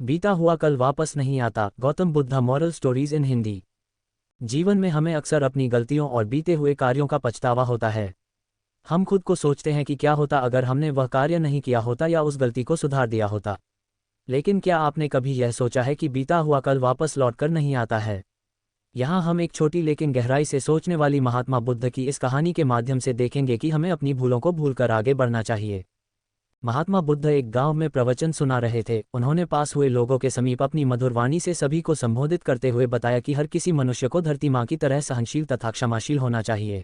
बीता हुआ कल वापस नहीं आता। Gautam Buddha moral stories in Hindi. जीवन में हमें अक्सर अपनी गलतियों और बीते हुए कार्यों का पछतावा होता है। हम खुद को सोचते हैं कि क्या होता अगर हमने वह कार्य नहीं किया होता या उस गलती को सुधार दिया होता। लेकिन क्या आपने कभी यह सोचा है कि बीता हुआ कल वापस लौटकर नहीं आता है? यहाँ हम एक छोटी लेकिन गहराई से सोचने वाली महात्मा बुद्ध की इस कहानी के माध्यम से देखेंगे कि हमें अपनी भूलों को भूलकर आगे बढ़ना चाहिए। महात्मा बुद्ध एक गांव में प्रवचन सुना रहे थे। उन्होंने पास हुए लोगों के समीप अपनी मधुर वाणी से सभी को संबोधित करते हुए बताया कि हर किसी मनुष्य को धरती माँ की तरह सहनशील तथा क्षमाशील होना चाहिए।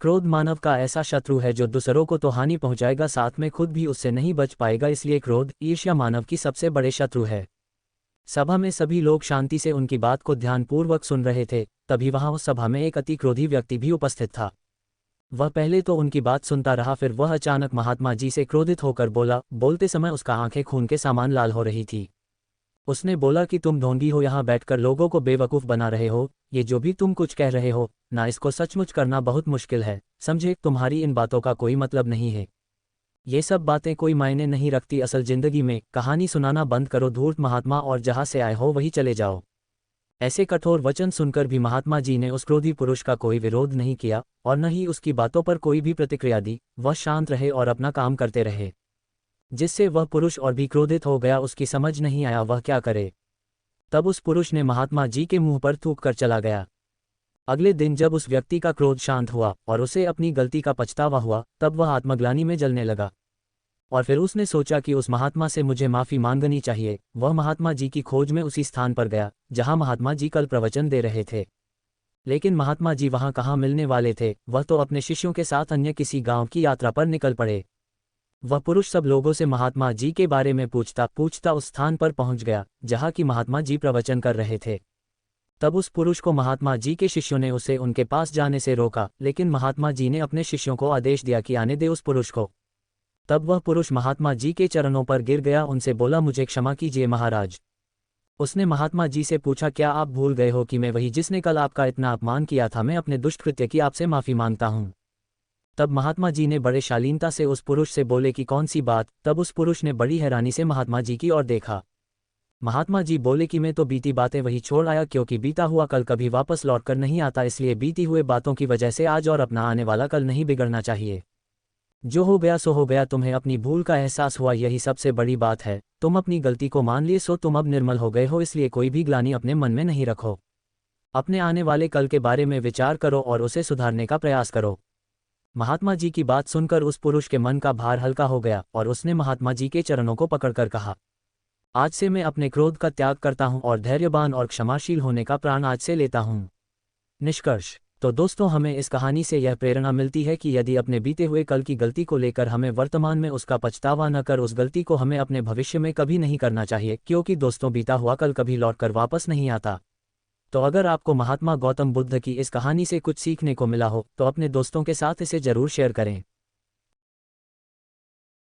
क्रोध मानव का ऐसा शत्रु है जो दूसरों को तो हानि पहुंचाएगा, साथ में खुद भी उससे नहीं बच पाएगा। इसलिए क्रोध, ईर्ष्या मानव की सबसे बड़े शत्रु है। सभा में सभी लोग शांति से उनकी बात को ध्यानपूर्वक सुन रहे थे। तभी वहां उस सभा में एक अति क्रोधी व्यक्ति भी उपस्थित था। वह पहले तो उनकी बात सुनता रहा, फिर वह अचानक महात्मा जी से क्रोधित होकर बोला। बोलते समय उसका आंखें खून के समान लाल हो रही थी। उसने बोला कि तुम ढोंगी हो, यहाँ बैठकर लोगों को बेवकूफ़ बना रहे हो। ये जो भी तुम कुछ कह रहे हो ना, इसको सचमुच करना बहुत मुश्किल है। समझे, तुम्हारी इन बातों का कोई मतलब नहीं है। ये सब बातें कोई मायने नहीं रखती असल जिंदगी में। कहानी सुनाना बंद करो धूर्त महात्मा, और जहाँ से आए हो वहीं चले जाओ। ऐसे कठोर वचन सुनकर भी महात्मा जी ने उस क्रोधी पुरुष का कोई विरोध नहीं किया और न ही उसकी बातों पर कोई भी प्रतिक्रिया दी। वह शांत रहे और अपना काम करते रहे, जिससे वह पुरुष और भी क्रोधित हो गया। उसकी समझ नहीं आया वह क्या करे। तब उस पुरुष ने महात्मा जी के मुंह पर थूक कर चला गया। अगले दिन जब उस व्यक्ति का क्रोध शांत हुआ और उसे अपनी गलती का पछतावा हुआ, तब वह आत्मग्लानि में जलने लगा और फिर उसने सोचा कि उस महात्मा से मुझे माफ़ी मांगनी चाहिए। वह महात्मा जी की खोज में उसी स्थान पर गया जहां महात्मा जी कल प्रवचन दे रहे थे। लेकिन महात्मा जी वहां कहाँ मिलने वाले थे। वह तो अपने शिष्यों के साथ अन्य किसी गांव की यात्रा पर निकल पड़े। वह पुरुष सब लोगों से महात्मा जी के बारे में पूछता पूछता उस स्थान पर पहुंच गया जहां की महात्मा जी प्रवचन कर रहे थे। तब उस पुरुष को महात्मा जी के शिष्यों ने उसे उनके पास जाने से रोका, लेकिन महात्मा जी ने अपने शिष्यों को आदेश दिया कि आने दे उस पुरुष को। तब वह पुरुष महात्मा जी के चरणों पर गिर गया, उनसे बोला, मुझे क्षमा कीजिए महाराज। उसने महात्मा जी से पूछा, क्या आप भूल गए हो कि मैं वही जिसने कल आपका इतना अपमान किया था? मैं अपने दुष्कृत्य की आपसे माफ़ी मांगता हूँ। तब महात्मा जी ने बड़े शालीनता से उस पुरुष से बोले कि कौन सी बात? तब उस पुरुष ने बड़ी हैरानी से महात्मा जी की ओर देखा। महात्मा जी बोले कि मैं तो बीती बातें वही छोड़ आया, क्योंकि बीता हुआ कल कभी वापस लौटकर नहीं आता। इसलिए बीती हुए बातों की वजह से आज और अपना आने वाला कल नहीं बिगड़ना चाहिए। जो हो गया सो हो गया। तुम्हें अपनी भूल का एहसास हुआ, यही सबसे बड़ी बात है। तुम अपनी गलती को मान लिए, सो तुम अब निर्मल हो गए हो। इसलिए कोई भी ग्लानि अपने मन में नहीं रखो। अपने आने वाले कल के बारे में विचार करो और उसे सुधारने का प्रयास करो। महात्मा जी की बात सुनकर उस पुरुष के मन का भार हल्का हो गया और उसने महात्मा जी के चरणों को पकड़कर कहा, आज से मैं अपने क्रोध का त्याग करता हूं और धैर्यवान और क्षमाशील होने का प्रण आज से लेता हूं। निष्कर्ष। तो दोस्तों, हमें इस कहानी से यह प्रेरणा मिलती है कि यदि अपने बीते हुए कल की गलती को लेकर हमें वर्तमान में उसका पछतावा न कर, उस गलती को हमें अपने भविष्य में कभी नहीं करना चाहिए, क्योंकि दोस्तों बीता हुआ कल कभी लौटकर वापस नहीं आता। तो अगर आपको महात्मा गौतम बुद्ध की इस कहानी से कुछ सीखने को मिला हो तो अपने दोस्तों के साथ इसे जरूर शेयर करें।